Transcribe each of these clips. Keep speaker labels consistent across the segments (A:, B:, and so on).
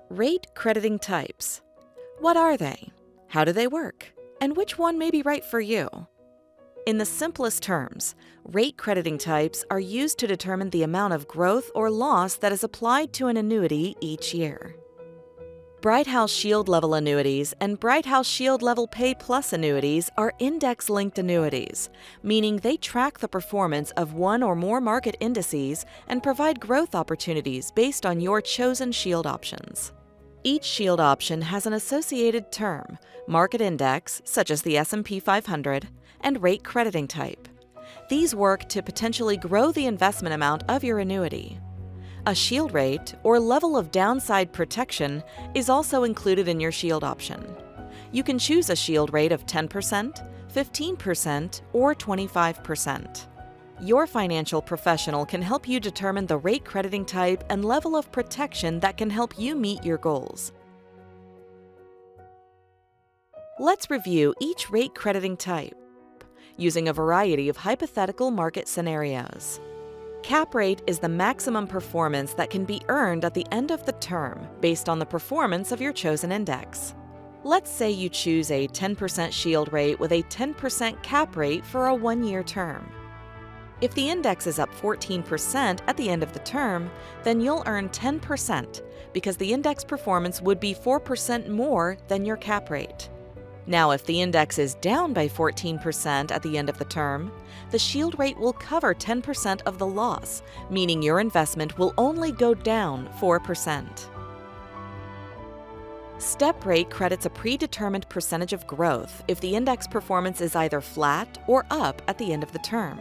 A: Rate crediting types. What are they? How do they work? And which one may be right for you? In the simplest terms, rate crediting types are used to determine the amount of growth or loss that is applied to an annuity each year. Brighthouse Shield Level Annuities and Brighthouse Shield Level Pay Plus annuities are index-linked annuities, meaning they track the performance of one or more market indices and provide growth opportunities based on your chosen Shield options. Each Shield option has an associated term, market index, such as the S&P 500, and rate crediting type. These work to potentially grow the investment amount of your annuity. A Shield rate, or level of downside protection, is also included in your Shield option. You can choose a Shield rate of 10%, 15%, or 25%. Your financial professional can help you determine the rate crediting type and level of protection that can help you meet your goals. Let's review each rate crediting type using a variety of hypothetical market scenarios. Cap rate is the maximum performance that can be earned at the end of the term based on the performance of your chosen index. Let's say you choose a 10% Shield rate with a 10% cap rate for a one-year term. If the index is up 14% at the end of the term, then you'll earn 10% because the index performance would be 4% more than your cap rate. Now, if the index is down by 14% at the end of the term, the Shield rate will cover 10% of the loss, meaning your investment will only go down 4%. Step rate credits a predetermined percentage of growth if the index performance is either flat or up at the end of the term.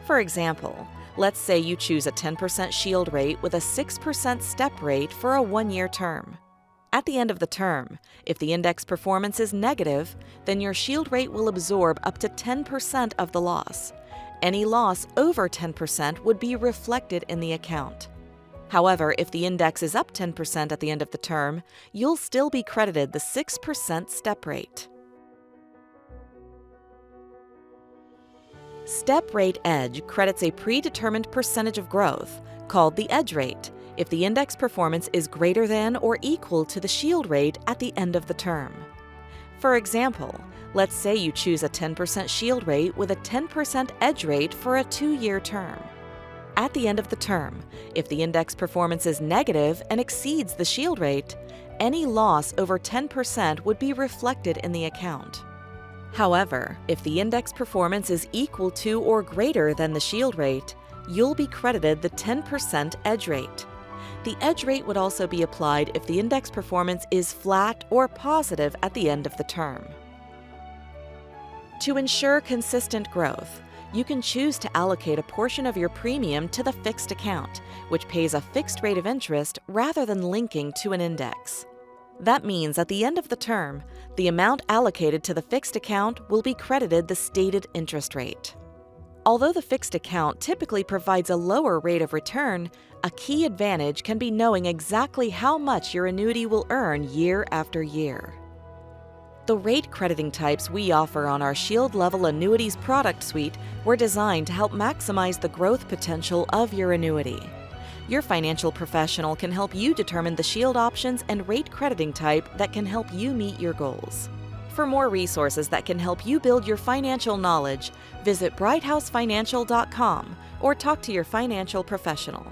A: For example, let's say you choose a 10% Shield rate with a 6% step rate for a one-year term. At the end of the term, if the index performance is negative, then your Shield rate will absorb up to 10% of the loss. Any loss over 10% would be reflected in the account. However, if the index is up 10% at the end of the term, you'll still be credited the 6% step rate. Step rate edge credits a predetermined percentage of growth, called the edge rate, if the index performance is greater than or equal to the Shield rate at the end of the term. For example, let's say you choose a 10% Shield rate with a 10% edge rate for a two-year term. At the end of the term, if the index performance is negative and exceeds the Shield rate, any loss over 10% would be reflected in the account. However, if the index performance is equal to or greater than the Shield rate, you'll be credited the 10% edge rate. The edge rate would also be applied if the index performance is flat or positive at the end of the term. To ensure consistent growth, you can choose to allocate a portion of your premium to the fixed account, which pays a fixed rate of interest rather than linking to an index. That means at the end of the term, the amount allocated to the fixed account will be credited the stated interest rate. Although the fixed account typically provides a lower rate of return, a key advantage can be knowing exactly how much your annuity will earn year after year. The rate crediting types we offer on our Shield Level Annuities product suite were designed to help maximize the growth potential of your annuity. Your financial professional can help you determine the Shield options and rate crediting type that can help you meet your goals. For more resources that can help you build your financial knowledge, visit brighthousefinancial.com or talk to your financial professional.